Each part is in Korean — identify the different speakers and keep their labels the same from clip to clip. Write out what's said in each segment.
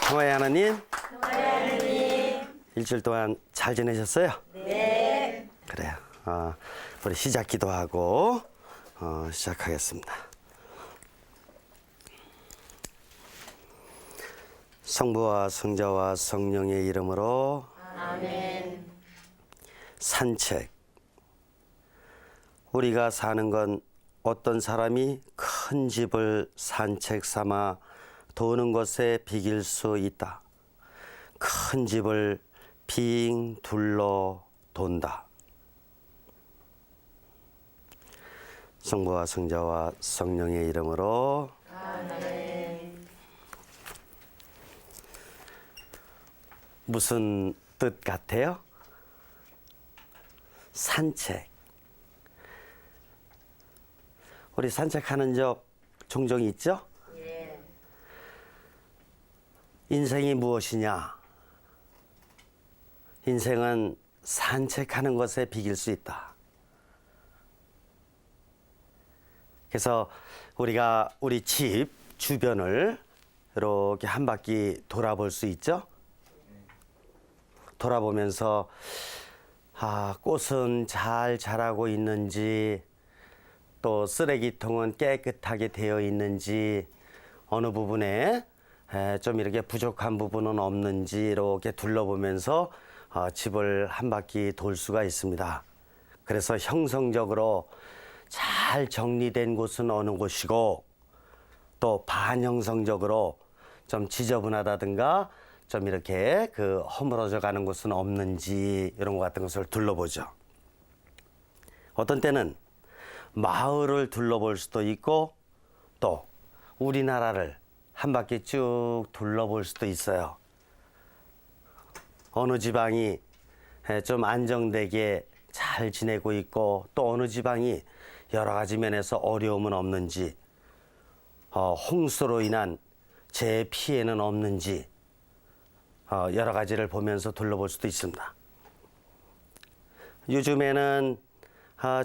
Speaker 1: 평화의 하나님. 일주일 동안 잘 지내셨어요?
Speaker 2: 네.
Speaker 1: 그래요. 우리 시작 기도하고 시작하겠습니다. 성부와 성자와 성령의 이름으로
Speaker 2: 아멘.
Speaker 1: 산책. 우리가 사는 건 어떤 사람이 큰 집을 산책 삼아 도는 것에 비길 수 있다. 큰 집을 빙 둘러 돈다. 성부와 성자와 성령의 이름으로
Speaker 2: 아멘.
Speaker 1: 무슨 뜻 같아요? 산책. 우리 산책하는 적 종종 있죠?
Speaker 2: 예.
Speaker 1: 인생이 무엇이냐? 인생은 산책하는 것에 비길 수 있다. 그래서 우리가 우리 집 주변을 이렇게 한 바퀴 돌아볼 수 있죠? 돌아보면서 꽃은 잘 자라고 있는지, 또 쓰레기통은 깨끗하게 되어 있는지, 어느 부분에 좀 이렇게 부족한 부분은 없는지 이렇게 둘러보면서 집을 한 바퀴 돌 수가 있습니다. 그래서 형성적으로 잘 정리된 곳은 어느 곳이고, 또 반형성적으로 좀 지저분하다든가 좀 이렇게 허물어져 가는 곳은 없는지, 이런 것 같은 것을 둘러보죠. 어떤 때는 마을을 둘러볼 수도 있고, 또 우리나라를 한 바퀴 쭉 둘러볼 수도 있어요. 어느 지방이 좀 안정되게 잘 지내고 있고, 또 어느 지방이 여러 가지 면에서 어려움은 없는지, 홍수로 인한 재해 피해는 없는지, 여러 가지를 보면서 둘러볼 수도 있습니다. 요즘에는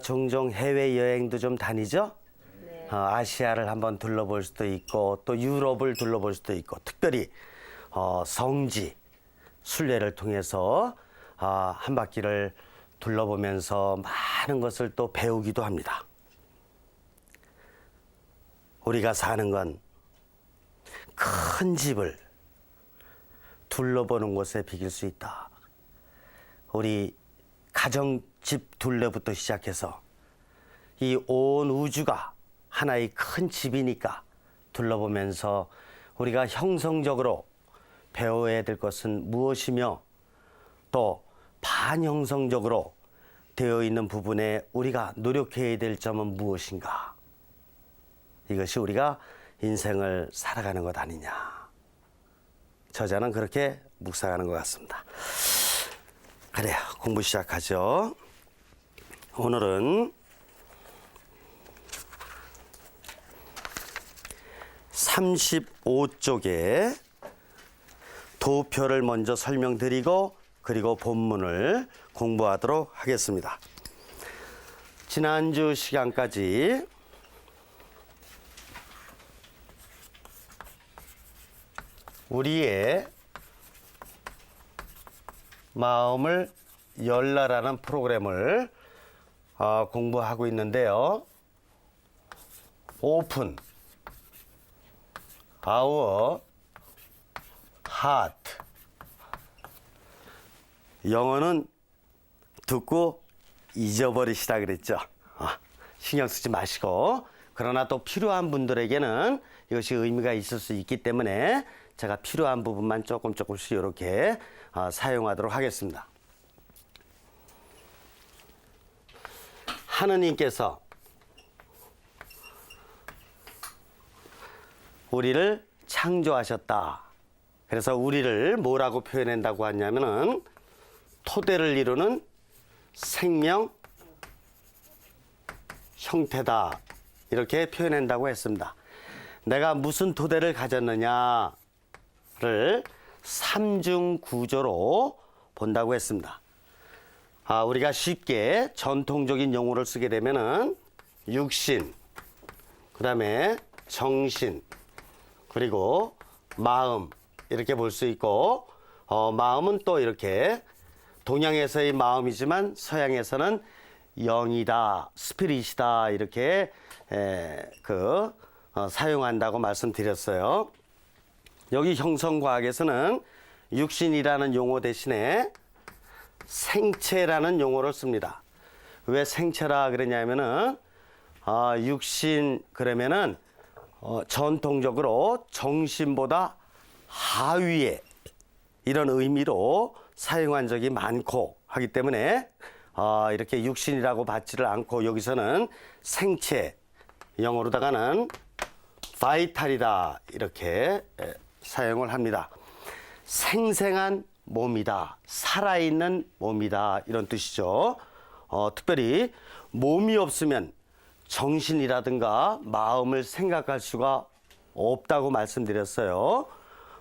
Speaker 1: 종종 해외여행도 좀 다니죠?
Speaker 2: 네.
Speaker 1: 아시아를 한번 둘러볼 수도 있고, 또 유럽을 둘러볼 수도 있고, 특별히 성지, 순례를 통해서 한 바퀴를 둘러보면서 많은 것을 또 배우기도 합니다. 우리가 사는 건 큰 집을 둘러보는 곳에 비길 수 있다. 우리 가정집 둘레부터 시작해서 이 온 우주가 하나의 큰 집이니까 둘러보면서 우리가 형성적으로 배워야 될 것은 무엇이며, 또 반형성적으로 되어 있는 부분에 우리가 노력해야 될 점은 무엇인가. 이것이 우리가 인생을 살아가는 것 아니냐. 저자는 그렇게 묵상하는 것 같습니다. 그래요. 공부 시작하죠. 오늘은 35쪽에 도표를 먼저 설명드리고, 그리고 본문을 공부하도록 하겠습니다. 지난주 시간까지 우리의 마음을 열라라는 프로그램을 공부하고 있는데요. Open our heart. 영어는 듣고 잊어버리시라 그랬죠. 신경 쓰지 마시고, 그러나 또 필요한 분들에게는 이것이 의미가 있을 수 있기 때문에 제가 필요한 부분만 조금씩 이렇게 사용하도록 하겠습니다. 하느님께서 우리를 창조하셨다. 그래서 우리를 뭐라고 표현한다고 하냐면은 토대를 이루는 생명 형태다. 이렇게 표현한다고 했습니다. 내가 무슨 토대를 가졌느냐를 삼중 구조로 본다고 했습니다. 우리가 쉽게 전통적인 용어를 쓰게 되면은 육신, 그 다음에 정신, 그리고 마음, 이렇게 볼 수 있고 마음은 또 이렇게 동양에서의 마음이지만 서양에서는 영이다, 스피릿이다 이렇게 사용한다고 말씀드렸어요. 여기 형성과학에서는 육신이라는 용어 대신에 생체라는 용어를 씁니다. 왜 생체라 그러냐면은 육신 그러면은 전통적으로 정신보다 하위에 이런 의미로 사용한 적이 많고 하기 때문에 이렇게 육신이라고 받지를 않고 여기서는 생체 영어로다가는 바이탈이다 이렇게 사용을 합니다. 생생한 몸이다, 살아있는 몸이다 이런 뜻이죠. 특별히 몸이 없으면 정신이라든가 마음을 생각할 수가 없다고 말씀드렸어요.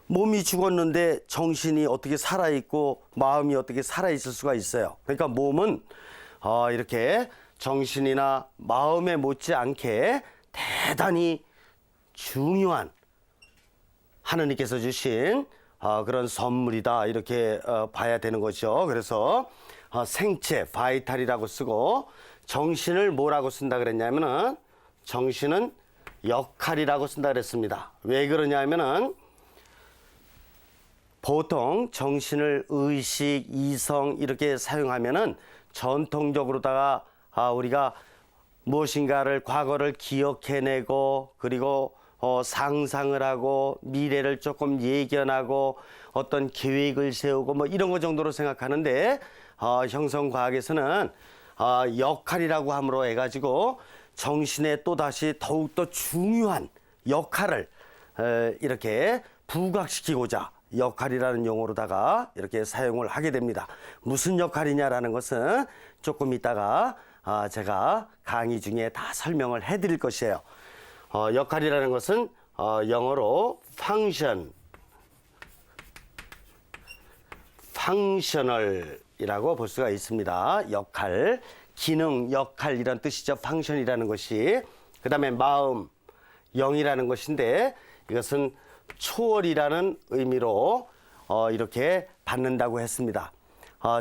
Speaker 1: 몸이 죽었는데 정신이 어떻게 살아있고 마음이 어떻게 살아있을 수가 있어요. 그러니까 몸은 이렇게 정신이나 마음에 못지않게 대단히 중요한 하느님께서 주신 그런 선물이다 이렇게 봐야 되는 거죠. 그래서 생체, 바이탈이라고 쓰고 정신을 뭐라고 쓴다 그랬냐면은 정신은 역할이라고 쓴다 그랬습니다. 왜 그러냐면은 보통 정신을 의식, 이성 이렇게 사용하면은 전통적으로다가 우리가 무엇인가를 과거를 기억해내고 그리고 상상을 하고 미래를 조금 예견하고 어떤 계획을 세우고 뭐 이런 거 정도로 생각하는데 형성과학에서는 역할이라고 함으로 해가지고 정신에 또다시 더욱더 중요한 역할을 이렇게 부각시키고자 역할이라는 용어로다가 이렇게 사용을 하게 됩니다. 무슨 역할이냐라는 것은 조금 이따가 제가 강의 중에 다 설명을 해드릴 것이에요. 역할이라는 것은 영어로 functional이라고 볼 수가 있습니다. 역할, 기능, 역할 이런 뜻이죠. function이라는 것이. 그 다음에 마음, 영이라는 것인데 이것은 초월이라는 의미로 이렇게 받는다고 했습니다.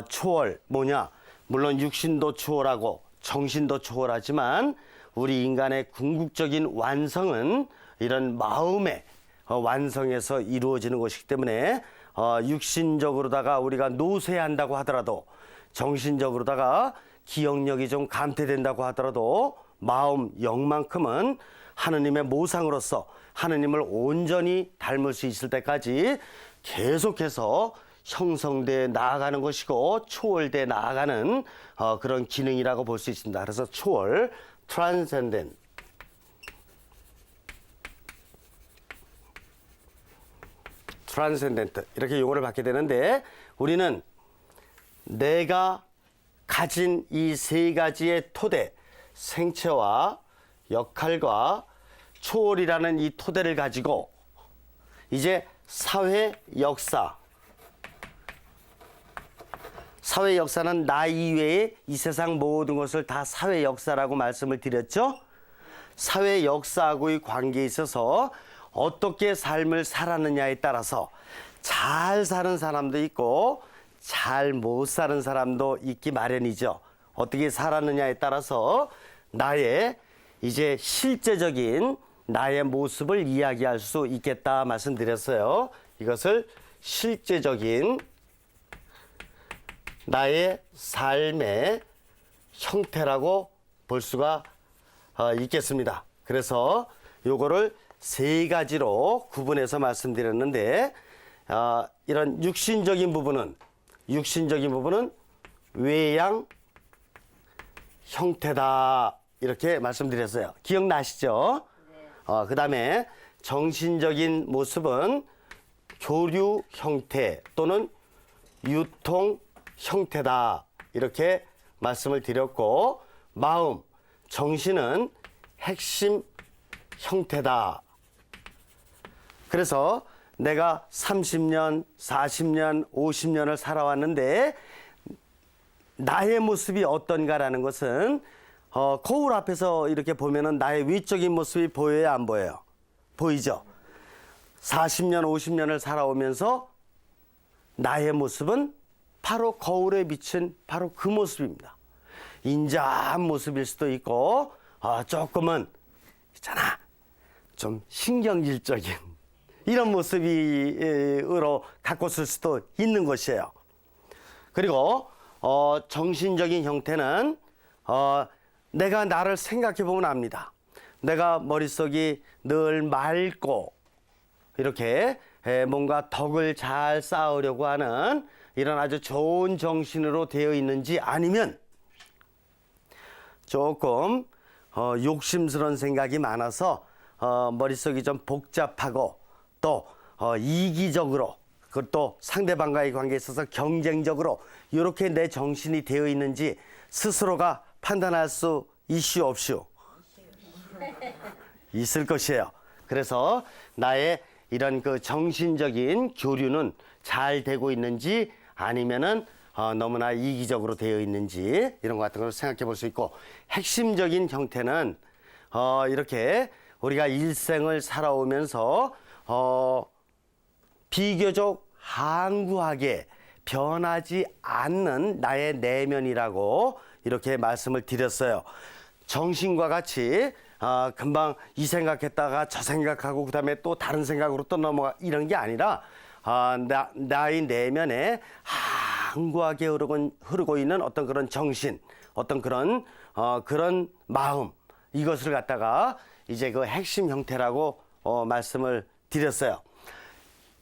Speaker 1: 초월 뭐냐? 물론 육신도 초월하고 정신도 초월하지만 우리 인간의 궁극적인 완성은 이런 마음의 완성에서 이루어지는 것이기 때문에 육신적으로다가 우리가 노쇠한다고 하더라도 정신적으로다가 기억력이 좀 감퇴된다고 하더라도 마음, 영만큼은 하느님의 모상으로서 하느님을 온전히 닮을 수 있을 때까지 계속해서 형성돼 나아가는 것이고 초월돼 나아가는 그런 기능이라고 볼 수 있습니다. 그래서 초월, transcendent. 트랜센덴트 이렇게 용어를 받게 되는데 우리는 내가 가진 이 세 가지의 토대, 생체와 역할과 초월이라는 이 토대를 가지고 이제 사회 역사는 나 이외에 이 세상 모든 것을 다 사회 역사라고 말씀을 드렸죠. 사회 역사하고의 관계에 있어서 어떻게 삶을 살았느냐에 따라서 잘 사는 사람도 있고 잘 못 사는 사람도 있기 마련이죠. 어떻게 살았느냐에 따라서 나의 이제 실제적인 나의 모습을 이야기할 수 있겠다 말씀드렸어요. 이것을 실제적인 나의 삶의 형태라고 볼 수가 있겠습니다. 그래서 요거를 세 가지로 구분해서 말씀드렸는데 이런 육신적인 부분은 외양 형태다 이렇게 말씀드렸어요. 기억나시죠? 네. 그 다음에 정신적인 모습은 교류 형태 또는 유통 형태다 이렇게 말씀을 드렸고 마음, 정신은 핵심 형태다. 그래서 내가 30년, 40년, 50년을 살아왔는데 나의 모습이 어떤가라는 것은 거울 앞에서 이렇게 보면은 나의 위적인 모습이 보여야 안 보여요? 보이죠? 40년, 50년을 살아오면서 나의 모습은 바로 거울에 비친 바로 그 모습입니다. 인자한 모습일 수도 있고 조금은 있잖아 좀 신경질적인 이런 모습으로 갖고 있을 수도 있는 것이에요. 그리고 정신적인 형태는 내가 나를 생각해 보면 압니다. 내가 머릿속이 늘 맑고 이렇게 뭔가 덕을 잘 쌓으려고 하는 이런 아주 좋은 정신으로 되어 있는지, 아니면 조금 욕심스러운 생각이 많아서 머릿속이 좀 복잡하고 또 이기적으로, 그것도 상대방과의 관계에 있어서 경쟁적으로 이렇게 내 정신이 되어 있는지 스스로가 판단할 수 있슈 없슈? 있을 것이에요. 그래서 나의 이런 그 정신적인 교류는 잘 되고 있는지, 아니면은 너무나 이기적으로 되어 있는지, 이런 것 같은 걸 생각해 볼 수 있고, 핵심적인 형태는 이렇게 우리가 일생을 살아오면서 비교적 항구하게 변하지 않는 나의 내면이라고 이렇게 말씀을 드렸어요. 정신과 같이 금방 이 생각했다가 저 생각하고 그다음에 또 다른 생각으로 또 넘어가, 이런 게 아니라 나의 내면에 항구하게 흐르고 있는 어떤 그런 정신, 어떤 그런 마음, 이것을 갖다가 이제 그 핵심 형태라고 말씀을 드렸어요.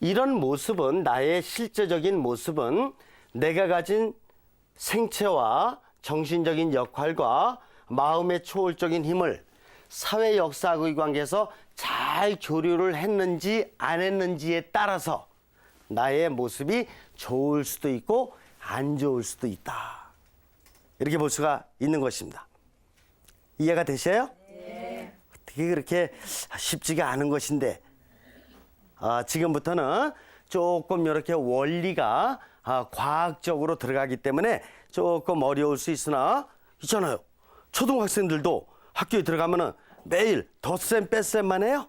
Speaker 1: 이런 모습은, 나의 실제적인 모습은 내가 가진 생체와 정신적인 역할과 마음의 초월적인 힘을 사회 역사하고의 관계에서 잘 교류를 했는지 안 했는지에 따라서 나의 모습이 좋을 수도 있고 안 좋을 수도 있다, 이렇게 볼 수가 있는 것입니다. 이해가 되셔요?
Speaker 2: 네.
Speaker 1: 어떻게 그렇게 쉽지가 않은 것인데, 지금부터는 조금 이렇게 원리가 과학적으로 들어가기 때문에 조금 어려울 수 있으나, 있잖아요, 초등학생들도 학교에 들어가면은 매일 덧셈 뺄셈만 해요?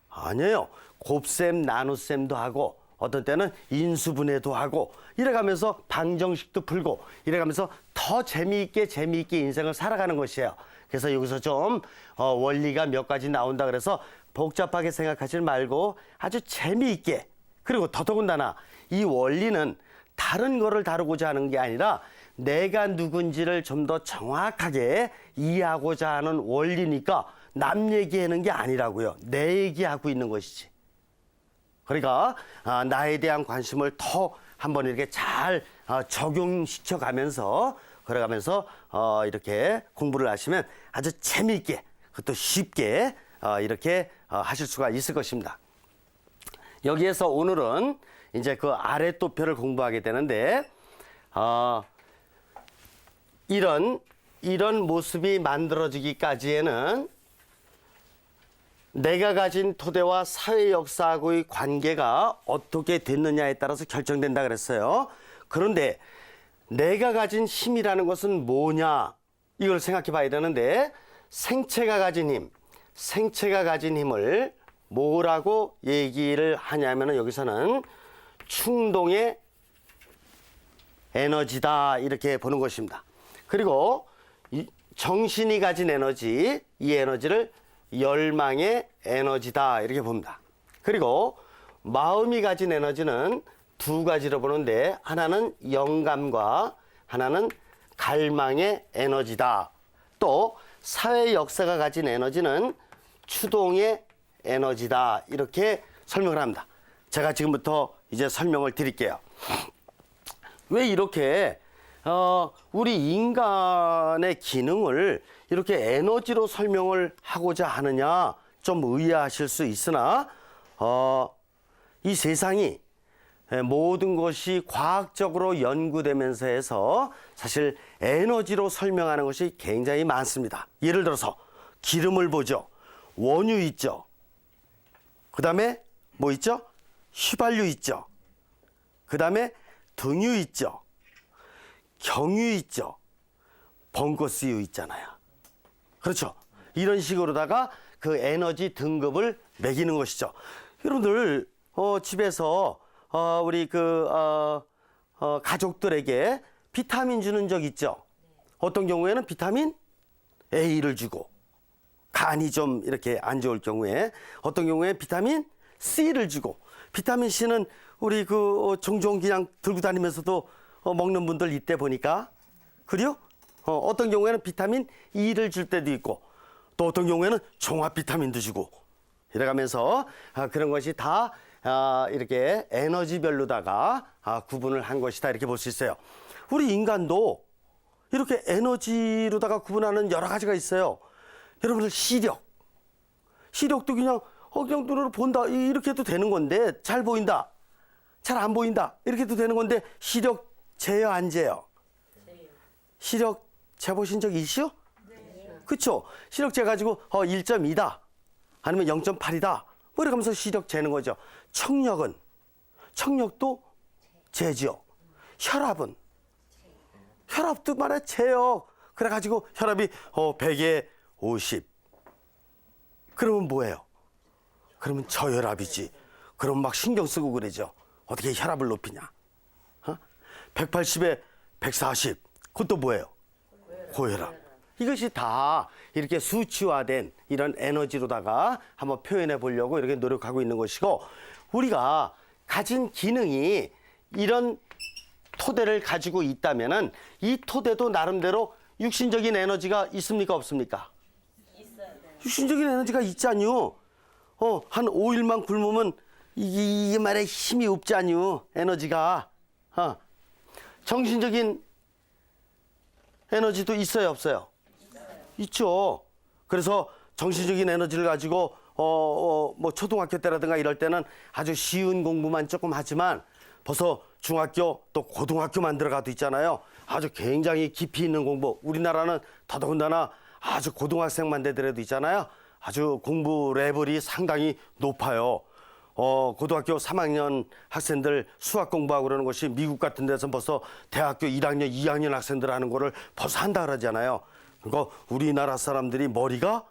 Speaker 1: 아니에요. 곱셈 나눗셈도 하고, 어떤 때는 인수분해도 하고, 이래가면서 방정식도 풀고, 이래가면서 더 재미있게 인생을 살아가는 것이에요. 그래서 여기서 좀 원리가 몇 가지 나온다 그래서 복잡하게 생각하지 말고 아주 재미있게, 그리고 더더군다나 이 원리는 다른 거를 다루고자 하는 게 아니라 내가 누군지를 좀 더 정확하게 이해하고자 하는 원리니까 남 얘기하는 게 아니라고요. 내 얘기하고 있는 것이지. 그러니까 나에 대한 관심을 더 한번 이렇게 잘 적용시켜 가면서, 그래가면서 이렇게 공부를 하시면 아주 재미있게, 그것도 쉽게 이렇게 하실 수가 있을 것입니다. 여기에서 오늘은 이제 그 아랫도표를 공부하게 되는데, 이런 모습이 만들어지기까지에는 내가 가진 토대와 사회 역사하고의 관계가 어떻게 됐느냐에 따라서 결정된다 그랬어요. 그런데 내가 가진 힘이라는 것은 뭐냐, 이걸 생각해 봐야 되는데, 생체가 가진 힘을 뭐라고 얘기를 하냐면은 여기서는 충동의 에너지다, 이렇게 보는 것입니다. 그리고 정신이 가진 에너지, 이 에너지를 열망의 에너지다, 이렇게 봅니다. 그리고 마음이 가진 에너지는 두 가지로 보는데, 하나는 영감과 하나는 갈망의 에너지다. 또 사회 역사가 가진 에너지는 추동의 에너지다, 이렇게 설명을 합니다. 제가 지금부터 이제 설명을 드릴게요. 왜 이렇게 우리 인간의 기능을 이렇게 에너지로 설명을 하고자 하느냐, 좀 의아하실 수 있으나 이 세상이 모든 것이 과학적으로 연구되면서 해서 사실 에너지로 설명하는 것이 굉장히 많습니다. 예를 들어서 기름을 보죠. 원유 있죠. 그 다음에 뭐 있죠? 휘발유 있죠. 그 다음에 등유 있죠. 경유 있죠. 벙커스유 있잖아요. 그렇죠. 이런 식으로다가 그 에너지 등급을 매기는 것이죠. 여러분들 집에서 우리 가족들에게 비타민 주는 적 있죠? 어떤 경우에는 비타민 A를 주고 간이 좀 이렇게 안 좋을 경우에 어떤 경우에 비타민 C를 주고 비타민 C는 우리 종종 그냥 들고 다니면서도 먹는 분들 이때 보니까 그래요? 어떤 경우에는 비타민 E를 줄 때도 있고 또 어떤 경우에는 종합 비타민도 주고 이래가면서 그런 것이 다 이렇게 에너지별로다가 구분을 한 것이다 이렇게 볼 수 있어요. 우리 인간도 이렇게 에너지로다가 구분하는 여러 가지가 있어요. 여러분들 시력도 그냥 눈으로 본다 이렇게 해도 되는 건데 잘 보인다 잘 안 보인다 이렇게 해도 되는 건데 시력 재요 안 재요? 시력 재보신 적 있으요? 그쵸? 시력 재가지고 1.2다 아니면 0.8이다 뭐 이렇게 하면서 시력 재는 거죠. 청력도 재죠. 혈압도 말해 재요. 그래가지고 혈압이 100에 50 그러면 뭐예요? 그러면 저혈압이지. 그럼 막 신경 쓰고 그러죠. 어떻게 혈압을 높이냐? 180에 140 그것도 뭐예요? 고혈압. 이것이 다 이렇게 수치화된 이런 에너지로다가 한번 표현해 보려고 이렇게 노력하고 있는 것이고 우리가 가진 기능이 이런 토대를 가지고 있다면은 이 토대도 나름대로 육신적인 에너지가 있습니까 없습니까?
Speaker 2: 있어요.
Speaker 1: 육신적인 에너지가 있잖요. 한 5일만 굶으면 이게 말에 힘이 없잖요. 에너지가. 정신적인 에너지도 있어요 없어요? 있죠. 그래서 정신적인 에너지를 가지고 뭐 초등학교 때라든가 이럴 때는 아주 쉬운 공부만 조금 하지만 벌써 중학교 또 고등학교만 들어가도 있잖아요. 아주 굉장히 깊이 있는 공부. 우리나라는 더더군다나 아주 고등학생만 되더라도 있잖아요. 아주 공부 레벨이 상당히 높아요. 고등학교 3학년 학생들 수학 공부하고 그러는 것이 미국 같은 데서 벌써 대학교 1학년, 2학년 학생들 하는 거를 벌써 한다 그러잖아요. 그러니까 우리나라 사람들이 머리가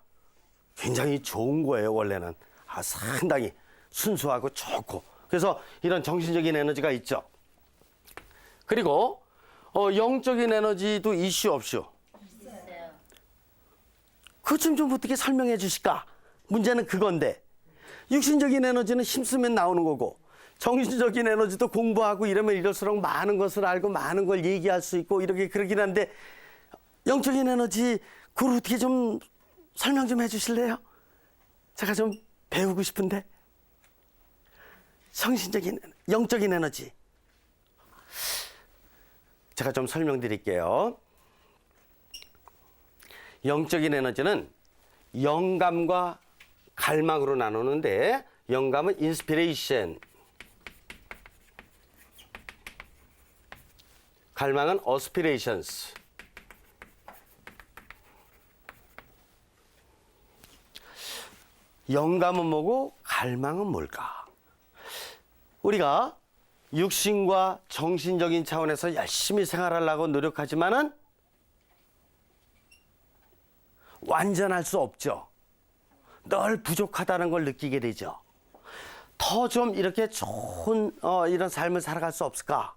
Speaker 1: 굉장히 좋은 거예요, 원래는. 상당히 순수하고 좋고. 그래서 이런 정신적인 에너지가 있죠. 그리고 영적인 에너지도 이슈 없슈.
Speaker 2: 있어요.
Speaker 1: 그것 좀 어떻게 설명해 주실까? 문제는 그건데 육신적인 에너지는 힘쓰면 나오는 거고 정신적인 에너지도 공부하고 이러면 이럴수록 많은 것을 알고 많은 걸 얘기할 수 있고 이렇게 그러긴 한데 영적인 에너지 그걸 어떻게 좀 설명 좀 해주실래요? 제가 좀 배우고 싶은데 영적인 에너지 제가 좀 설명드릴게요. 영적인 에너지는 영감과 갈망으로 나누는데 영감은 인스피레이션, 갈망은 어스피레이션스. 영감은 뭐고 갈망은 뭘까? 우리가 육신과 정신적인 차원에서 열심히 생활하려고 노력하지만은 완전할 수 없죠. 늘 부족하다는 걸 느끼게 되죠. 더 좀 이렇게 좋은 이런 삶을 살아갈 수 없을까?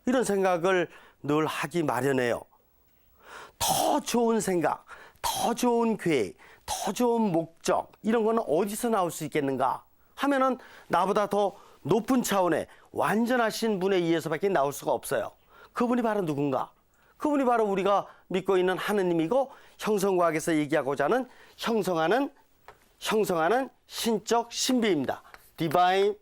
Speaker 1: 이런 생각을 늘 하기 마련해요. 더 좋은 생각, 더 좋은 계획, 더 좋은 목적 이런 거는 어디서 나올 수 있겠는가 하면은 나보다 더 높은 차원의 완전하신 분에 의해서밖에 나올 수가 없어요. 그분이 바로 누군가? 그분이 바로 우리가 믿고 있는 하느님이고 형성과학에서 얘기하고자 하는 형성하는 신적 신비입니다. Divine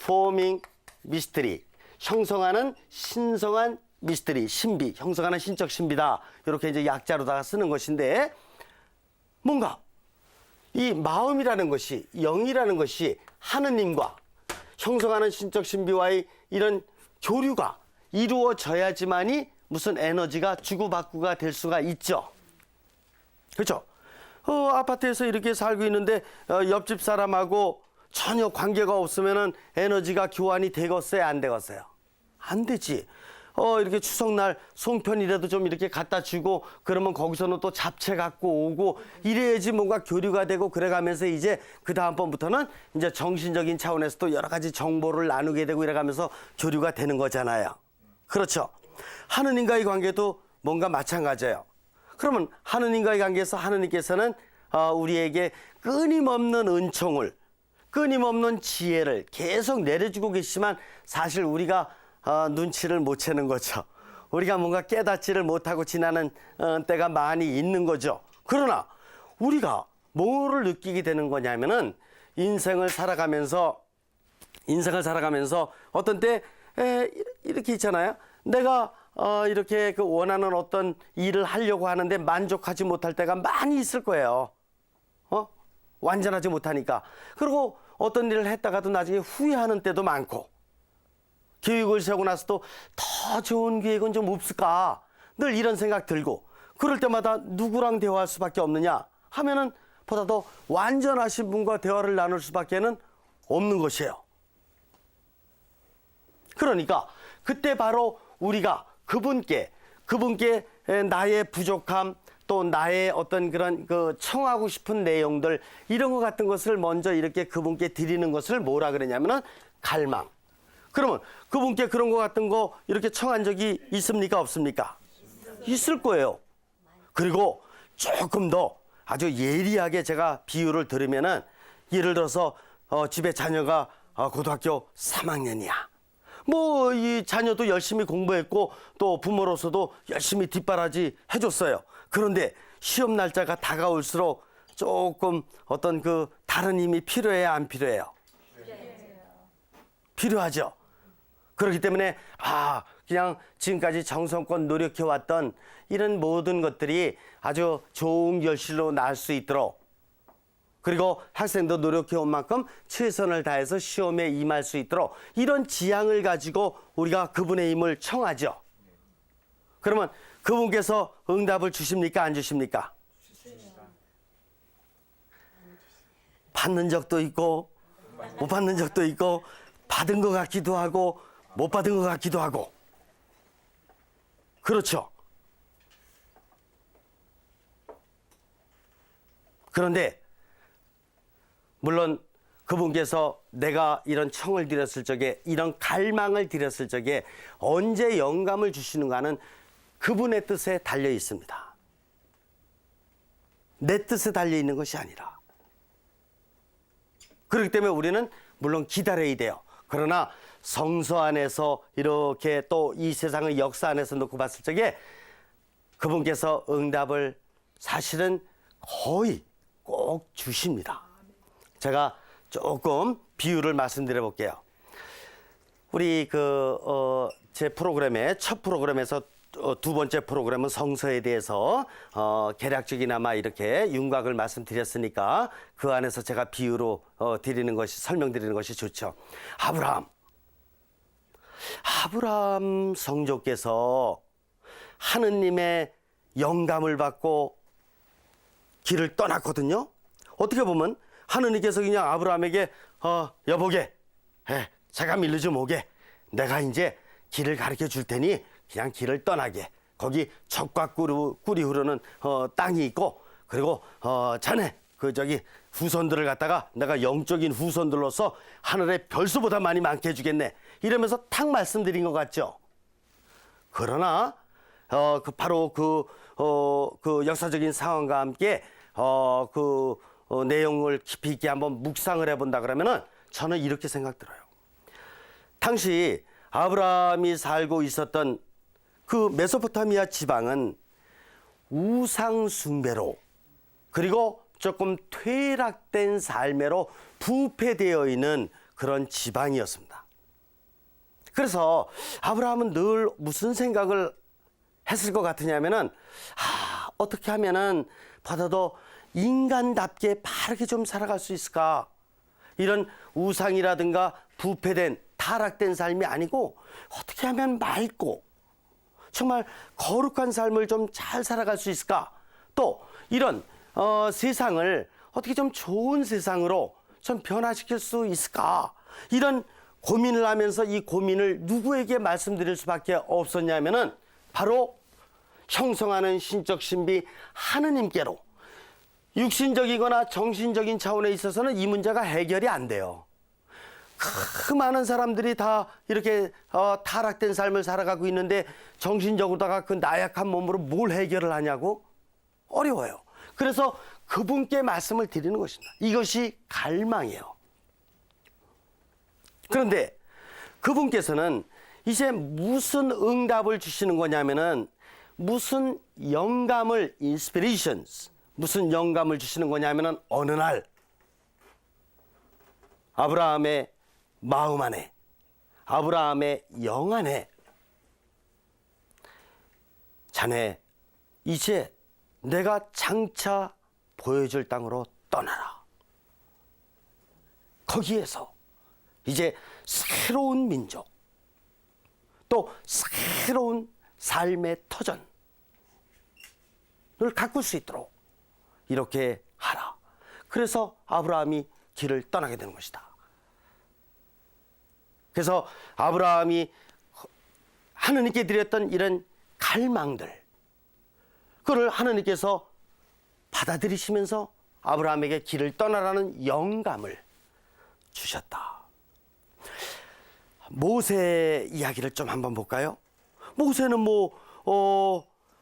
Speaker 1: Forming Mystery. 형성하는 신성한 미스터리, 신비, 형성하는 신적 신비다. 이렇게 이제 약자로다가 쓰는 것인데 뭔가 이 마음이라는 것이 영이라는 것이 하느님과 형성하는 신적 신비와의 이런 교류가 이루어져야지만이 무슨 에너지가 주고받고가 될 수가 있죠. 그렇죠? 아파트에서 이렇게 살고 있는데 옆집 사람하고 전혀 관계가 없으면은 에너지가 교환이 되겠어요, 안 되겠어요? 안 되지. 이렇게 추석날 송편이라도 좀 이렇게 갖다 주고 그러면 거기서는 또 잡채 갖고 오고 이래야지 뭔가 교류가 되고 그래가면서 이제 그 다음번부터는 이제 정신적인 차원에서 또 여러 가지 정보를 나누게 되고 이래가면서 교류가 되는 거잖아요. 그렇죠. 하느님과의 관계도 뭔가 마찬가지예요. 그러면 하느님과의 관계에서 하느님께서는 우리에게 끊임없는 은총을 끊임없는 지혜를 계속 내려주고 계시지만 사실 우리가 눈치를 못 채는 거죠. 우리가 뭔가 깨닫지를 못하고 지나는 때가 많이 있는 거죠. 그러나 우리가 뭐를 느끼게 되는 거냐면은 인생을 살아가면서 어떤 때 이렇게 있잖아요. 내가 이렇게 그 원하는 어떤 일을 하려고 하는데 만족하지 못할 때가 많이 있을 거예요. 완전하지 못하니까. 그리고 어떤 일을 했다가도 나중에 후회하는 때도 많고, 계획을 세우고 나서도 더 좋은 계획은 좀 없을까? 늘 이런 생각 들고, 그럴 때마다 누구랑 대화할 수밖에 없느냐 하면은 보다 더 완전하신 분과 대화를 나눌 수밖에는 없는 것이에요. 그러니까 그때 바로 우리가 그분께 나의 부족함, 또 나의 어떤 그런 그 청하고 싶은 내용들 이런 것 같은 것을 먼저 이렇게 그분께 드리는 것을 뭐라 그러냐면은 갈망. 그러면 그분께 그런 것 같은 거 이렇게 청한 적이 있습니까? 없습니까? 있을 거예요. 그리고 조금 더 아주 예리하게 제가 비유를 들으면은 예를 들어서 집에 자녀가 고등학교 3학년이야. 뭐 이 자녀도 열심히 공부했고 또 부모로서도 열심히 뒷바라지 해줬어요. 그런데 시험 날짜가 다가올수록 조금 어떤 그 다른 힘이 필요해요, 안 필요해요? 필요하죠. 그렇기 때문에 그냥 지금까지 정성껏 노력해왔던 이런 모든 것들이 아주 좋은 결실로 나올 수 있도록, 그리고 학생도 노력해온 만큼 최선을 다해서 시험에 임할 수 있도록 이런 지향을 가지고 우리가 그분의 힘을 청하죠. 그러면 그분께서 응답을 주십니까? 안 주십니까? 받는 적도 있고 못 받는 적도 있고 받은 것 같기도 하고 못 받은 것 같기도 하고. 그렇죠. 그런데 물론 그분께서 내가 이런 청을 드렸을 적에, 이런 갈망을 드렸을 적에 언제 영감을 주시는가는 그분의 뜻에 달려 있습니다. 내 뜻에 달려 있는 것이 아니라. 그렇기 때문에 우리는 물론 기다려야 돼요. 그러나 성서 안에서 이렇게 또 이 세상의 역사 안에서 놓고 봤을 적에 그분께서 응답을 사실은 거의 꼭 주십니다. 제가 조금 비유를 말씀드려 볼게요. 우리 제 프로그램의 첫 프로그램에서 두 번째 프로그램은 성서에 대해서 개략적이나마 이렇게 윤곽을 말씀드렸으니까 그 안에서 제가 비유로 설명드리는 것이 좋죠. 아브라함 성조께서 하느님의 영감을 받고 길을 떠났거든요. 어떻게 보면 하느님께서 그냥 아브라함에게 여보게, 제가 밀려 좀 오게, 내가 이제 길을 가르쳐 줄 테니 그냥 길을 떠나게. 거기 젖과 꿀이 흐르는 땅이 있고, 그리고 자네 후손들을 갖다가 내가 영적인 후손들로서 하늘의 별수보다 많이 많게 해주겠네. 이러면서 탁 말씀드린 것 같죠. 그러나 바로 그 역사적인 상황과 함께 내용을 깊이 있게 한번 묵상을 해본다 그러면은 저는 이렇게 생각 들어요. 당시 아브라함이 살고 있었던 그 메소포타미아 지방은 우상 숭배로, 그리고 조금 퇴락된 삶으로 부패되어 있는 그런 지방이었습니다. 그래서 아브라함은 늘 무슨 생각을 했을 것 같으냐면은 어떻게 하면은 받아도 인간답게 바르게 좀 살아갈 수 있을까? 이런 우상이라든가 부패된 타락된 삶이 아니고 어떻게 하면 맑고 정말 거룩한 삶을 좀 잘 살아갈 수 있을까? 또 이런 세상을 어떻게 좀 좋은 세상으로 좀 변화시킬 수 있을까? 이런 고민을 하면서 이 고민을 누구에게 말씀드릴 수밖에 없었냐면은 바로 형성하는 신적 신비 하느님께로. 육신적이거나 정신적인 차원에 있어서는 이 문제가 해결이 안 돼요. 그 많은 사람들이 다 이렇게 타락된 삶을 살아가고 있는데 정신적으로다가 그 나약한 몸으로 뭘 해결을 하냐고? 어려워요. 그래서 그분께 말씀을 드리는 것입니다. 이것이 갈망이에요. 그런데 그분께서는 이제 무슨 응답을 주시는 거냐면은 무슨 영감을 inspirations 무슨 영감을 주시는 거냐면은 어느 날 아브라함의 마음 안에 아브라함의 영 안에 자네 이제 내가 장차 보여줄 땅으로 떠나라. 거기에서 이제 새로운 민족 또 새로운 삶의 터전을 가꿀 수 있도록 이렇게 하라. 그래서 아브라함이 길을 떠나게 되는 것이다. 그래서 아브라함이 하느님께 드렸던 이런 갈망들, 그걸 하느님께서 받아들이시면서 아브라함에게 길을 떠나라는 영감을 주셨다. 모세 이야기를 좀 한번 볼까요? 모세는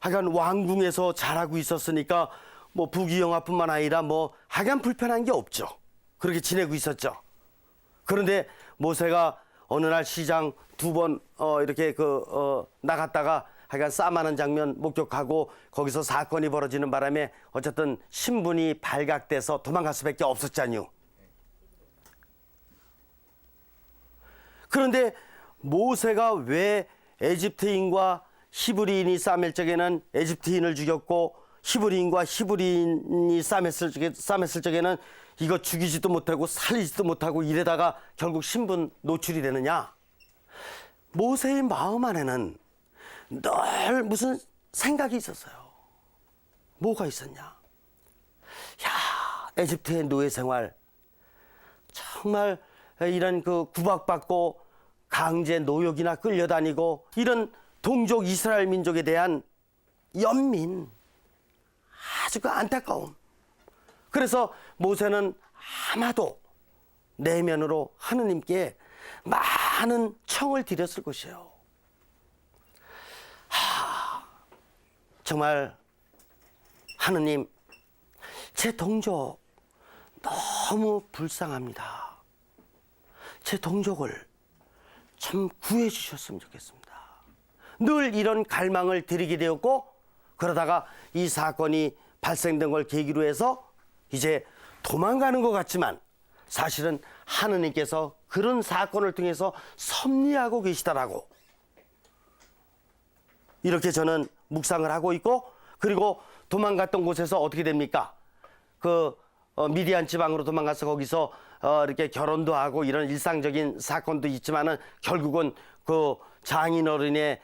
Speaker 1: 하여간 왕궁에서 자라고 있었으니까 부귀영화뿐만 아니라 하여간 불편한 게 없죠. 그렇게 지내고 있었죠. 그런데 모세가 어느 날 시장 2번 이렇게 나갔다가 하여간 싸움하는 장면 목격하고 거기서 사건이 벌어지는 바람에 어쨌든 신분이 발각돼서 도망갈 수밖에 없었잖요. 그런데 모세가 왜 에집트인과 히브리인이 싸움할 적에는 에집트인을 죽였고 히브리인과 히브리인이 싸움했을 적에는 이거 죽이지도 못하고 살리지도 못하고 이래다가 결국 신분 노출이 되느냐? 모세의 마음 안에는 늘 무슨 생각이 있었어요. 뭐가 있었냐? 야, 에집트의 노예 생활 정말 이런 구박받고 강제 노역이나 끌려다니고 이런 동족 이스라엘 민족에 대한 연민, 아주 안타까움. 그래서 모세는 아마도 내면으로 하느님께 많은 청을 드렸을 것이에요. 정말 하느님, 제 동족 너무 불쌍합니다. 제 동족을 좀 구해 주셨으면 좋겠습니다. 늘 이런 갈망을 드리게 되었고, 그러다가 이 사건이 발생된 걸 계기로 해서 이제 도망가는 것 같지만 사실은 하느님께서 그런 사건을 통해서 섭리하고 계시다라고 이렇게 저는 묵상을 하고 있고, 그리고 도망갔던 곳에서 어떻게 됩니까? 미디안 지방으로 도망가서 거기서 이렇게 결혼도 하고 이런 일상적인 사건도 있지만은 결국은 장인어른의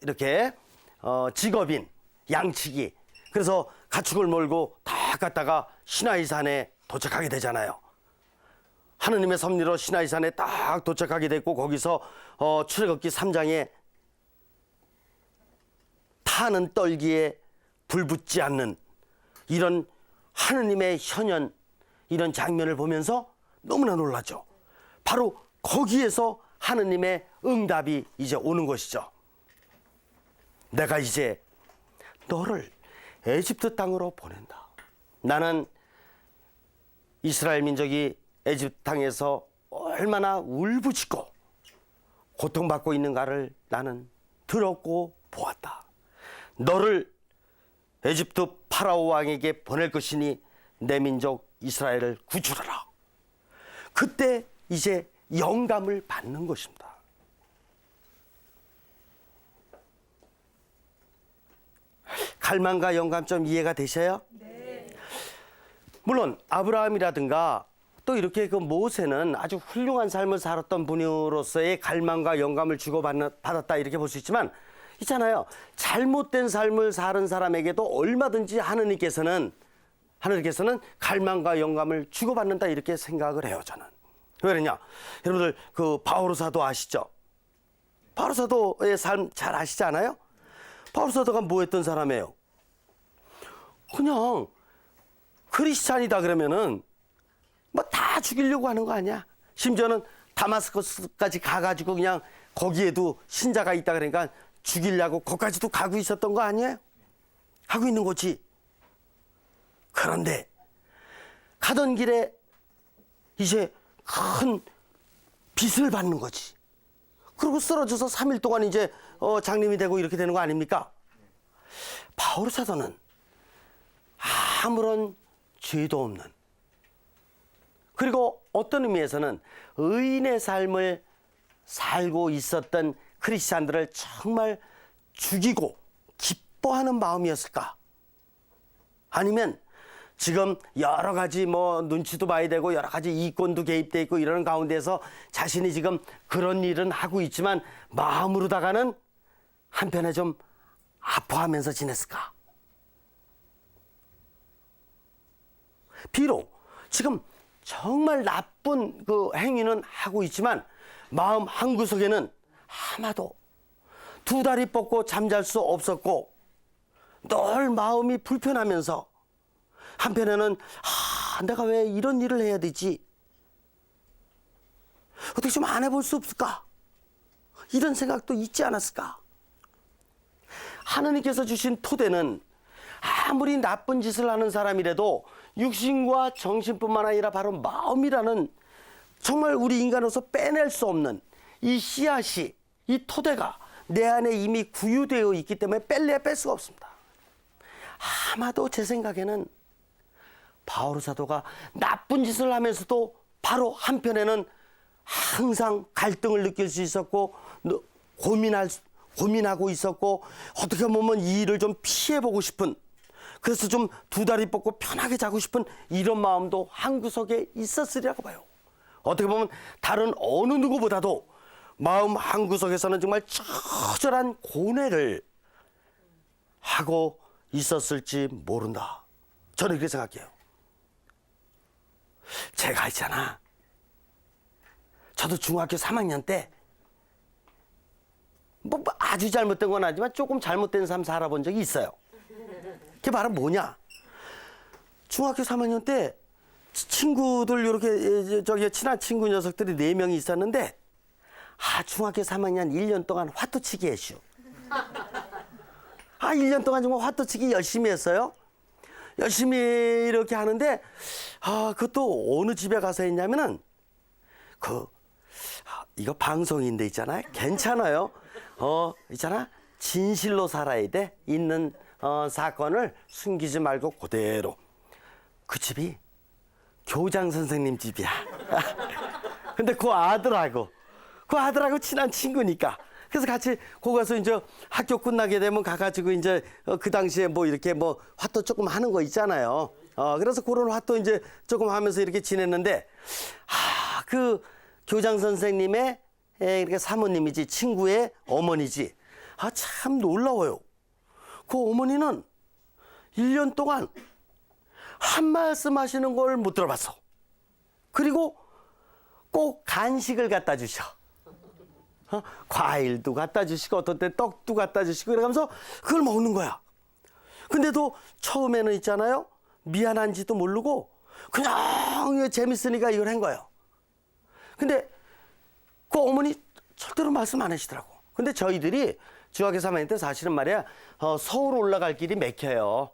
Speaker 1: 이렇게 직업인 양치기, 그래서 가축을 몰고 다 갔다가 시나이산에 도착하게 되잖아요. 하느님의 섭리로 시나이산에 딱 도착하게 됐고, 거기서 출애굽기 3장에 타는 떨기에 불 붙지 않는 이런 하느님의 현현, 이런 장면을 보면서 너무나 놀라죠. 바로 거기에서 하느님의 응답이 이제 오는 것이죠. 내가 이제 너를 에집트 땅으로 보낸다. 나는 이스라엘 민족이 에집트 땅에서 얼마나 울부짖고 고통받고 있는가를 나는 들었고 보았다. 너를 에집트 파라오 왕에게 보낼 것이니 내 민족 이스라엘을 구출하라. 그때 이제 영감을 받는 것입니다. 갈망과 영감 좀 이해가 되셔요? 네. 물론 아브라함이라든가 또 이렇게 모세는 아주 훌륭한 삶을 살았던 분으로서의 갈망과 영감을 주고받았다 이렇게 볼 수 있지만, 있잖아요. 잘못된 삶을 사는 사람에게도 얼마든지 하느님께서는 갈망과 영감을 주고받는다 이렇게 생각을 해요, 저는. 왜 그러냐? 여러분들 그 바오로 사도 아시죠? 바오로 사도의 삶 잘 아시지 않아요? 바오로 사도가 뭐 했던 사람이에요? 그냥 크리스찬이다 그러면은 뭐 다 죽이려고 하는 거 아니야? 심지어는 다마스커스까지 가가지고 그냥 거기에도 신자가 있다 그러니까 죽이려고 거기까지도 가고 있었던 거 아니에요? 하고 있는 거지. 그런데 가던 길에 이제 큰 빚을 받는 거지. 그리고 쓰러져서 3일 동안 이제 장님이 되고 이렇게 되는 거 아닙니까? 바오로 사도는 아무런 죄도 없는, 그리고 어떤 의미에서는 의인의 삶을 살고 있었던 크리스찬들을 정말 죽이고 기뻐하는 마음이었을까? 아니면 지금 여러 가지 뭐 눈치도 봐야 되고 여러 가지 이권도 개입돼 있고 이러는 가운데서 자신이 지금 그런 일은 하고 있지만 마음으로다가는 한편에 좀 아파하면서 지냈을까? 비록 지금 정말 나쁜 그 행위는 하고 있지만 마음 한구석에는 아마도 두 다리 뻗고 잠잘 수 없었고 늘 마음이 불편하면서 한편에는 내가 왜 이런 일을 해야 되지? 어떻게 좀 안 해볼 수 없을까? 이런 생각도 있지 않았을까? 하느님께서 주신 토대는 아무리 나쁜 짓을 하는 사람이라도 육신과 정신뿐만 아니라 바로 마음이라는 정말 우리 인간으로서 빼낼 수 없는 이 씨앗이, 이 토대가 내 안에 이미 구유되어 있기 때문에 뺄래야 뺄 수가 없습니다. 아마도 제 생각에는 바오로 사도가 나쁜 짓을 하면서도 바로 한편에는 항상 갈등을 느낄 수 있었고 고민하고 있었고 어떻게 보면 이 일을 좀 피해보고 싶은, 그래서 좀 두 다리 뻗고 편하게 자고 싶은 이런 마음도 한구석에 있었으리라고 봐요. 어떻게 보면 다른 어느 누구보다도 마음 한구석에서는 정말 처절한 고뇌를 하고 있었을지 모른다. 저는 그렇게 생각해요. 제가 있잖아. 저도 중학교 3학년 때 뭐 아주 잘못된 건 아니지만 조금 잘못된 삶 살아본 적이 있어요. 그게 바로 뭐냐? 중학교 3학년 때 친구들 이렇게 저기 친한 친구 녀석들이 4명이 있었는데 중학교 3학년 1년 동안 화투치기 했슈. 1년 동안 정말 화투치기 열심히 했어요. 열심히 이렇게 하는데 그것도 어느 집에 가서 했냐면은 이거 방송인데 있잖아요. 괜찮아요. 있잖아. 진실로 살아야 돼. 있는 사건을 숨기지 말고 그대로. 그 집이 교장 선생님 집이야. 근데 그 아들하고 친한 친구니까. 그래서 같이 거기 가서 이제 학교 끝나게 되면 가가지고 이제 그 당시에 뭐 이렇게 뭐 화투 조금 하는 거 있잖아요. 그래서 그런 화투 이제 조금 하면서 이렇게 지냈는데 그 교장 선생님의 이렇게 사모님이지, 친구의 어머니지. 참 놀라워요. 그 어머니는 1년 동안 한 말씀 하시는 걸 못 들어봤어. 그리고 꼭 간식을 갖다 주셔. 과일도 갖다 주시고 어떤 때 떡도 갖다 주시고 이러면서 그걸 먹는 거야. 근데도 처음에는 있잖아요. 미안한지도 모르고 그냥 재밌으니까 이걸 한 거예요. 근데 그 어머니 절대로 말씀 안 하시더라고. 근데 저희들이 중학교 3학년 때 사실은 말이야 서울 올라갈 길이 막혀요.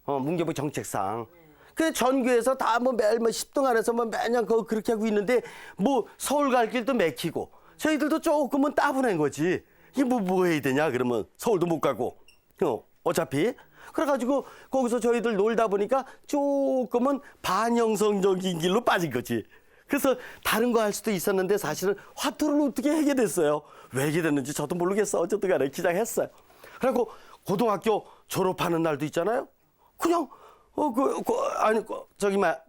Speaker 1: 문교부 정책상. 그 전교에서 다 뭐 매일 10등 안에서 뭐 매년 그렇게 하고 있는데 뭐 서울 갈 길도 막히고 저희들도 조금은 따분한 거지. 이게 뭐 해야 되냐 그러면 서울도 못 가고 어차피. 그래가지고 거기서 저희들 놀다 보니까 조금은 반영성적인 길로 빠진 거지. 그래서 다른 거 할 수도 있었는데 사실은 화투를 어떻게 하게 됐어요. 왜 이렇게 됐는지 저도 모르겠어. 어쨌든 간에 기장했어요. 그리고 고등학교 졸업하는 날도 있잖아요. 그냥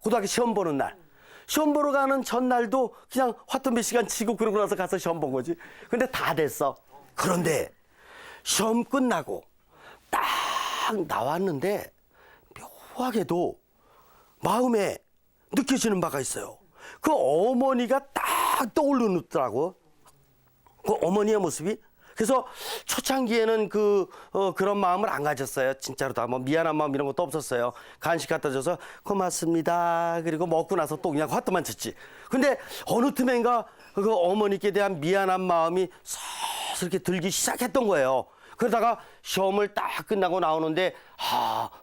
Speaker 1: 고등학교 시험 보는 날. 시험 보러 가는 전날도 그냥 화투 몇 시간 치고 그러고 나서 가서 시험 본 거지. 근데 다 됐어. 그런데 시험 끝나고 딱 나왔는데 묘하게도 마음에 느껴지는 바가 있어요. 그 어머니가 딱 떠오르더라고. 그 어머니의 모습이. 그래서 초창기에는 그런 마음을 안 가졌어요. 진짜로 다 뭐 미안한 마음 이런 것도 없었어요. 간식 갖다 줘서 고맙습니다. 그리고 먹고 나서 또 그냥 화도만 쳤지. 근데 어느 틈엔가 그 어머니께 대한 미안한 마음이 서서 이렇게 들기 시작했던 거예요. 그러다가 시험을 딱 끝나고 나오는데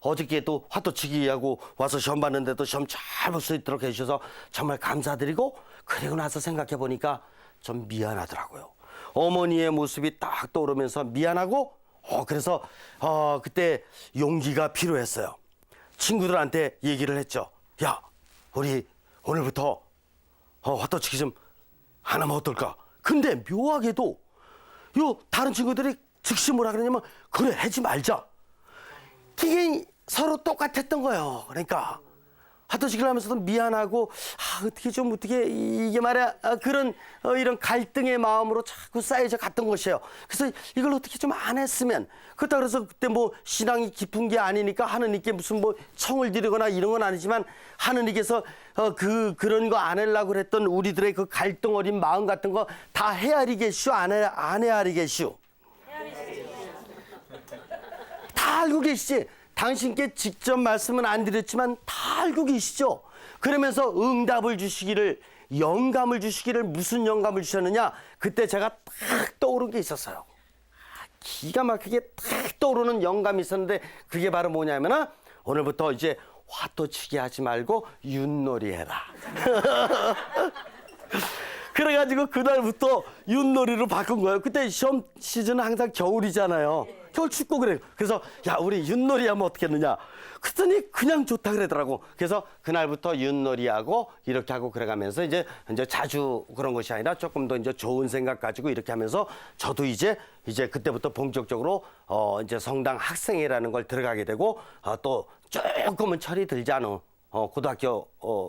Speaker 1: 어저께도 화도치기 하고 와서 시험 봤는데도 시험 잘 볼 수 있도록 해주셔서 정말 감사드리고, 그리고 나서 생각해 보니까 좀 미안하더라고요. 어머니의 모습이 딱 떠오르면서 미안하고, 그래서 그때 용기가 필요했어요. 친구들한테 얘기를 했죠. 야, 우리 오늘부터 화도치기 좀 하나만 어떨까? 근데 묘하게도 다른 친구들이 즉시 뭐라 그러냐면, 그래, 하지 말자. 이게 서로 똑같았던 거예요. 그러니까 화도치기를 하면서도 미안하고, 어떻게 이게 말이야, 그런 이런 갈등의 마음으로 자꾸 쌓여져 갔던 것이에요. 그래서 이걸 어떻게 좀 안 했으면, 그렇다 그래서 그때 뭐 신앙이 깊은 게 아니니까 하느님께 무슨 뭐 청을 드리거나 이런 건 아니지만, 하느님께서 그런 거 안 하려고 그랬던 우리들의 그 갈등 어린 마음 같은 거 다 헤아리겠슈, 안 헤아리겠슈? 다 알고 계시지. 당신께 직접 말씀은 안 드렸지만 다 알고 계시죠. 그러면서 응답을 주시기를, 영감을 주시기를, 무슨 영감을 주셨느냐, 그때 제가 딱 떠오른 게 있었어요. 기가 막히게 딱 떠오르는 영감이 있었는데, 그게 바로 뭐냐면은, 오늘부터 이제 화도치기 하지 말고 윷놀이 해라. 그래가지고 그날부터 윷놀이로 바꾼 거예요. 그때 시험 시즌은 항상 겨울이잖아요. 겨울 춥고 그래요. 그래서 야, 우리 윷놀이 하면 어떻겠느냐. 그랬더니 그냥 좋다 그러더라고. 그래서 그날부터 윷놀이하고 이렇게 하고 그래가면서 이제 자주 그런 것이 아니라 조금 더 이제 좋은 생각 가지고 이렇게 하면서, 저도 이제 그때부터 본격적으로 이제 성당 학생회라는 걸 들어가게 되고, 또 조금은 철이 들지 않아. 고등학교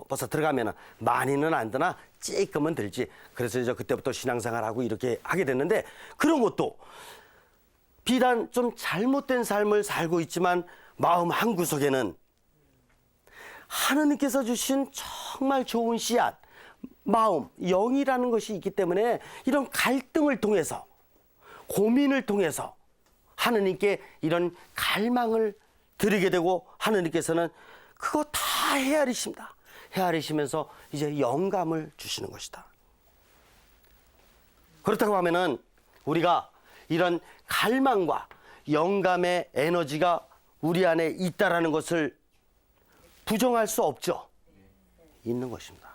Speaker 1: 벌써 들어가면은 많이는 안 드나 조금은 들지. 그래서 이제 그때부터 신앙생활하고 이렇게 하게 됐는데, 그런 것도 비단 좀 잘못된 삶을 살고 있지만 마음 한구석에는 하느님께서 주신 정말 좋은 씨앗, 마음, 영이라는 것이 있기 때문에, 이런 갈등을 통해서, 고민을 통해서 하느님께 이런 갈망을 드리게 되고, 하느님께서는 그거 다 헤아리십니다. 헤아리시면서 이제 영감을 주시는 것이다. 그렇다고 하면은 우리가 이런 갈망과 영감의 에너지가 우리 안에 있다라는 것을 부정할 수 없죠. 있는 것입니다.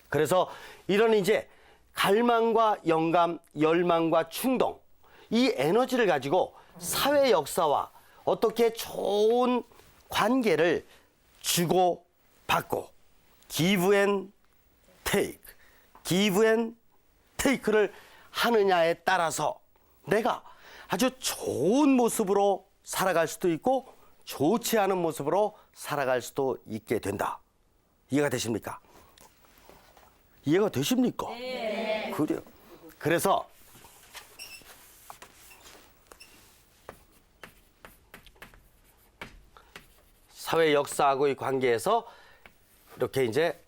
Speaker 1: 그래서 이런 이제 갈망과 영감, 열망과 충동, 이 에너지를 가지고 사회 역사와 어떻게 좋은 관계를 주고받고, give and take를 하느냐에 따라서 내가 아주 좋은 모습으로 살아갈 수도 있고 좋지 않은 모습으로 살아갈 수도 있게 된다. 이해가 되십니까? 이해가 되십니까? 네. 그래요. 그래서 사회 역사하고의 관계에서 이렇게 이제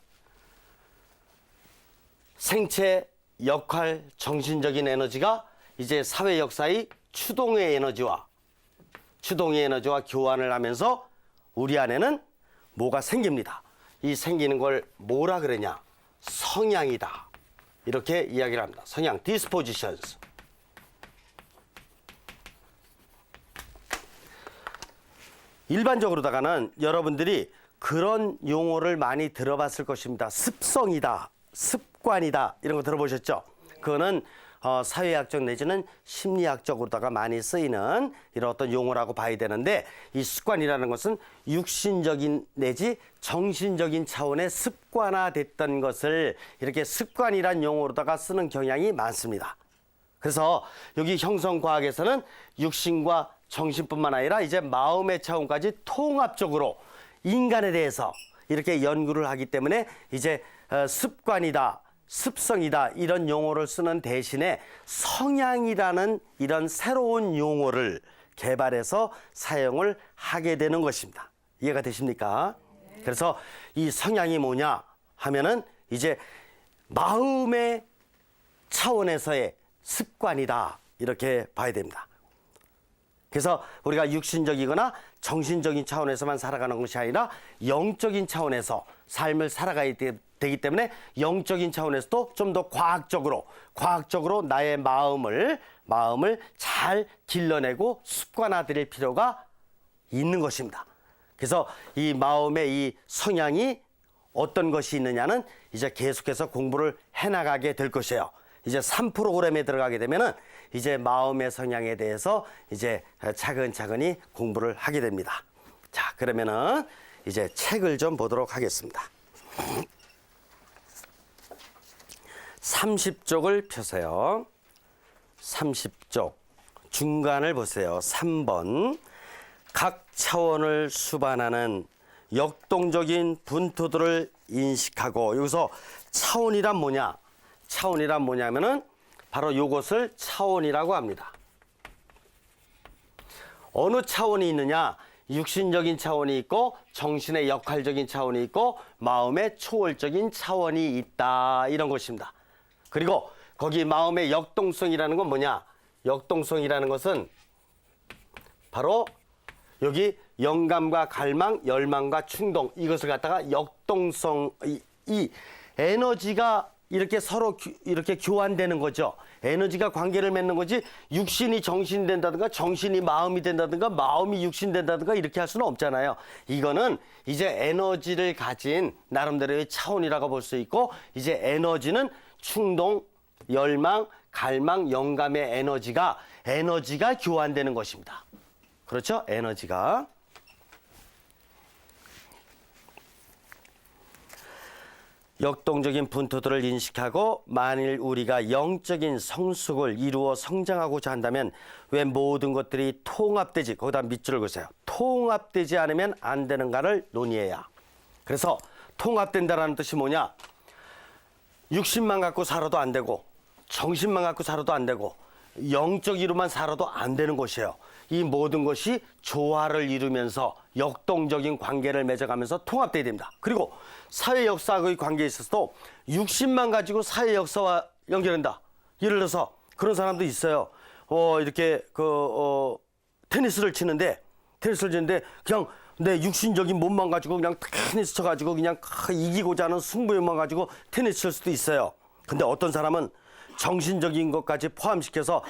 Speaker 1: 생체, 역할, 정신적인 에너지가 이제 사회 역사의 추동의 에너지와 교환을 하면서 우리 안에는 뭐가 생깁니다. 이 생기는 걸 뭐라 그러냐? 성향이다. 이렇게 이야기를 합니다. 성향, dispositions. 일반적으로다가는 여러분들이 그런 용어를 많이 들어봤을 것입니다. 습성이다, 습관이다, 이런 거 들어보셨죠? 그거는 사회학적 내지는 심리학적으로다가 많이 쓰이는 이런 어떤 용어라고 봐야 되는데, 이 습관이라는 것은 육신적인 내지 정신적인 차원의 습관화됐던 것을 이렇게 습관이란 용어로다가 쓰는 경향이 많습니다. 그래서 여기 형성과학에서는 육신과 정신뿐만 아니라 이제 마음의 차원까지 통합적으로 인간에 대해서 이렇게 연구를 하기 때문에 이제 습관이다, 습성이다 이런 용어를 쓰는 대신에 성향이라는 이런 새로운 용어를 개발해서 사용을 하게 되는 것입니다. 이해가 되십니까? 그래서 이 성향이 뭐냐 하면은 이제 마음의 차원에서의 습관이다. 이렇게 봐야 됩니다. 그래서 우리가 육신적이거나 정신적인 차원에서만 살아가는 것이 아니라 영적인 차원에서 삶을 살아가야 되기 때문에 영적인 차원에서도 좀 더 과학적으로 나의 마음을 잘 길러내고 습관화될 필요가 있는 것입니다. 그래서 이 마음의 이 성향이 어떤 것이 있느냐는 이제 계속해서 공부를 해나가게 될 것이에요. 이제 3프로그램에 들어가게 되면은 이제 마음의 성향에 대해서 이제 차근차근히 공부를 하게 됩니다. 자, 그러면은 이제 책을 좀 보도록 하겠습니다. 30쪽을 펴세요. 30쪽. 중간을 보세요. 3번. 각 차원을 수반하는 역동적인 분토들을 인식하고, 여기서 차원이란 뭐냐? 차원이란 뭐냐면은 바로 이것을 차원이라고 합니다. 어느 차원이 있느냐? 육신적인 차원이 있고 정신의 역할적인 차원이 있고 마음의 초월적인 차원이 있다. 이런 것입니다. 그리고 거기 마음의 역동성이라는 건 뭐냐? 역동성이라는 것은 바로 여기 영감과 갈망, 열망과 충동, 이것을 갖다가 역동성, 이 에너지가 이렇게 서로 이렇게 교환되는 거죠. 에너지가 관계를 맺는 거지, 육신이 정신이 된다든가 정신이 마음이 된다든가 마음이 육신 된다든가 이렇게 할 수는 없잖아요. 이거는 이제 에너지를 가진 나름대로의 차원이라고 볼 수 있고, 이제 에너지는 충동, 열망, 갈망, 영감의 에너지가 교환되는 것입니다. 그렇죠? 에너지가. 역동적인 분토들을 인식하고, 만일 우리가 영적인 성숙을 이루어 성장하고자 한다면 왜 모든 것들이 통합되지, 거기다 밑줄을 그으세요. 통합되지 않으면 안 되는가를 논의해야. 그래서 통합된다라는 뜻이 뭐냐? 육신만 갖고 살아도 안 되고 정신만 갖고 살아도 안 되고 영적으로만 살아도 안 되는 것이에요. 이 모든 것이 조화를 이루면서 역동적인 관계를 맺어가면서 통합돼야 됩니다. 그리고 사회 역사의 관계에 있어서도 육신만 가지고 사회 역사와 연결한다. 예를 들어서 그런 사람도 있어요. 이렇게 테니스를 치는데 그냥 내 육신적인 몸만 가지고 그냥 테니스 쳐가지고 그냥 이기고자 하는 승부욕만 가지고 테니스 칠 수도 있어요. 근데 어떤 사람은 정신적인 것까지 포함시켜서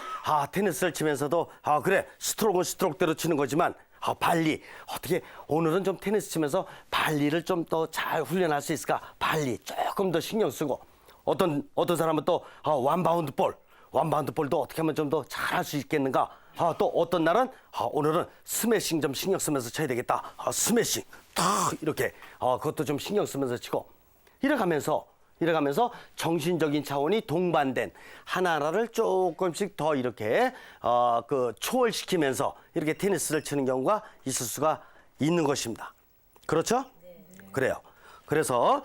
Speaker 1: 테니스를 치면서도 그래, 스트로크는 스트로크대로 치는 거지만 발리, 어떻게 오늘은 좀 테니스 치면서 발리를 좀 더 잘 훈련할 수 있을까? 발리 조금 더 신경 쓰고, 어떤 사람은 또 원바운드 볼도 어떻게 하면 좀 더 잘할 수 있겠는가? 또 어떤 날은 오늘은 스매싱 좀 신경 쓰면서 쳐야 되겠다. 스매싱 탁 이렇게 그것도 좀 신경 쓰면서 치고, 이래가면서 정신적인 차원이 동반된 하나하나를 조금씩 더 이렇게 초월시키면서 이렇게 테니스를 치는 경우가 있을 수가 있는 것입니다. 그렇죠? 네. 그래요. 그래서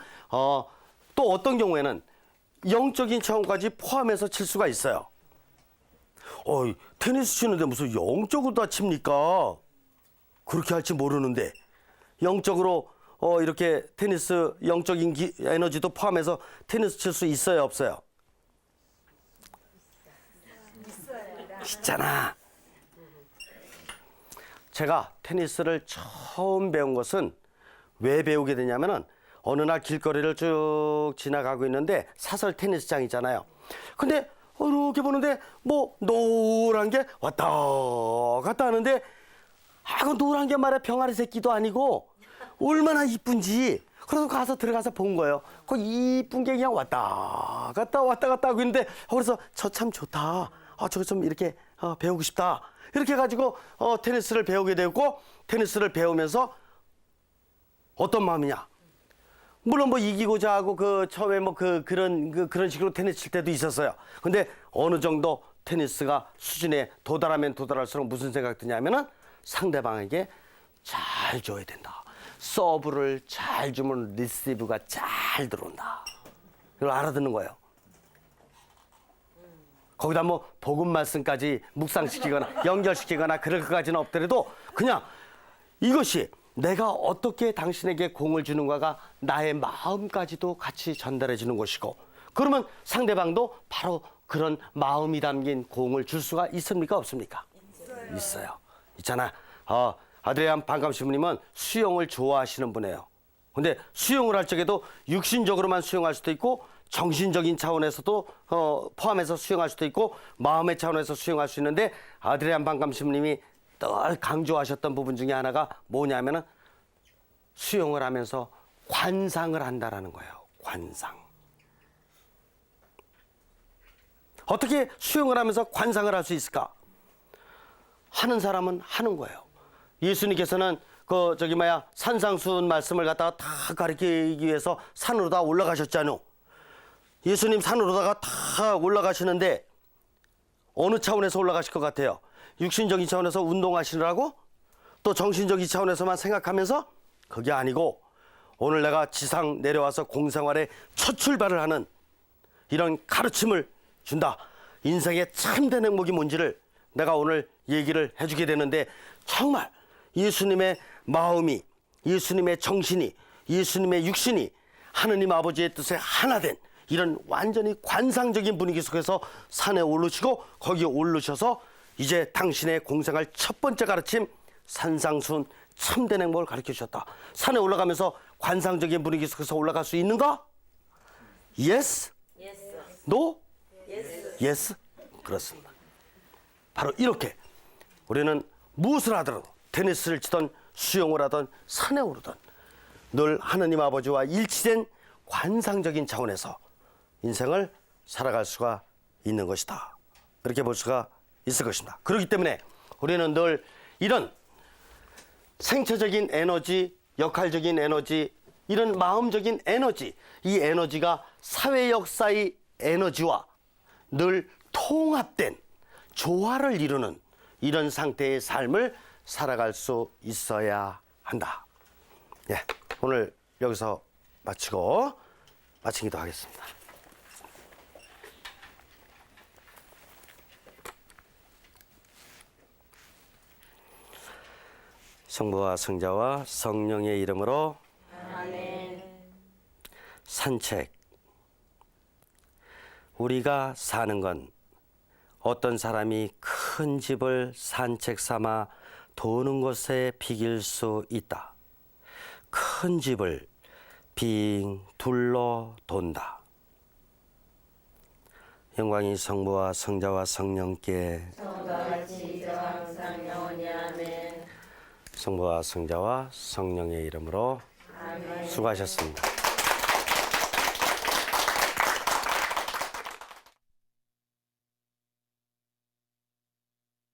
Speaker 1: 또 어떤 경우에는 영적인 차원까지 포함해서 칠 수가 있어요. 테니스 치는데 무슨 영적으로 다 칩니까? 그렇게 할지 모르는데 영적으로 이렇게 테니스 영적인 에너지도 포함해서 테니스 칠 수 있어요, 없어요? 있잖아. 제가 테니스를 처음 배운 것은 왜 배우게 되냐면은 어느 날 길거리를 쭉 지나가고 있는데 사설 테니스장 있잖아요. 근데 이렇게 보는데 뭐 노란 게 왔다 갔다 하는데 그 노란 게 말이야 병아리 새끼도 아니고 얼마나 이쁜지. 그래서 가서 들어가서 본 거예요. 그 이쁜 게 그냥 왔다 갔다 하고 있는데 그래서 저 참 좋다. 저거 좀 이렇게 배우고 싶다. 이렇게 해가지고 테니스를 배우게 되고, 테니스를 배우면서 어떤 마음이냐? 물론 뭐 이기고자 하고 처음에 그런 식으로 테니스 칠 때도 있었어요. 근데 어느 정도 테니스가 수준에 도달하면 도달할수록 무슨 생각 드냐면은 상대방에게 잘 줘야 된다. 서브를 잘 주면 리시브가 잘 들어온다. 이걸 알아듣는 거예요. 거기다 뭐 복음 말씀까지 묵상시키거나 연결시키거나 그럴 것까지는 없더라도 그냥 이것이 내가 어떻게 당신에게 공을 주는가가 나의 마음까지도 같이 전달해 주는 것이고, 그러면 상대방도 바로 그런 마음이 담긴 공을 줄 수가 있습니까? 없습니까? 있어요. 있잖아. 아드리안 반감시부님은 수영을 좋아하시는 분이에요. 근데 수영을 할 적에도 육신적으로만 수영할 수도 있고, 정신적인 차원에서도 포함해서 수영할 수도 있고, 마음의 차원에서 수영할 수 있는데, 아드리안 반감시부님이 늘 강조하셨던 부분 중에 하나가 뭐냐면은 수영을 하면서 관상을 한다라는 거예요. 관상. 어떻게 수영을 하면서 관상을 할 수 있을까? 하는 사람은 하는 거예요. 예수님께서는 산상수훈 말씀을 갖다가 다 가르치기 위해서 산으로 다 올라가셨잖아요. 예수님 산으로다가 다 올라가시는데 어느 차원에서 올라가실 것 같아요? 육신적인 차원에서 운동하시느라고? 또 정신적인 차원에서만 생각하면서? 그게 아니고 오늘 내가 지상 내려와서 공생활의 첫 출발을 하는 이런 가르침을 준다. 인생의 참된 행복이 뭔지를 내가 오늘 얘기를 해주게 되는데, 정말 예수님의 마음이, 예수님의 정신이, 예수님의 육신이 하느님 아버지의 뜻에 하나 된 이런 완전히 관상적인 분위기 속에서 산에 오르시고, 거기에 오르셔서 이제 당신의 공생활 첫 번째 가르침 산상수훈 참된 행복을 가르쳐 주셨다. 산에 올라가면서 관상적인 분위기 속에서 올라갈 수 있는가? Yes? No? Yes? 그렇습니다. 바로 이렇게 우리는 무엇을 하더라도, 테니스를 치던 수영을 하던 산에 오르던, 늘 하느님 아버지와 일치된 관상적인 차원에서 인생을 살아갈 수가 있는 것이다. 그렇게 볼 수가 있을 것입니다. 그렇기 때문에 우리는 늘 이런 생체적인 에너지, 역할적인 에너지, 이런 마음적인 에너지, 이 에너지가 사회 역사의 에너지와 늘 통합된 조화를 이루는 이런 상태의 삶을 살아갈 수 있어야 한다. 예, 오늘 여기서 마치기도 하겠습니다. 성부와 성자와 성령의 이름으로 아멘. 산책. 우리가 사는 건 어떤 사람이 큰 집을 산책 삼아 도는 것에 비길 수 있다. 큰 집을 빙 둘러 돈다. 영광이 성부와 성자와 성령께 성부와 성자와 성령의 이름으로 아멘. 수고하셨습니다.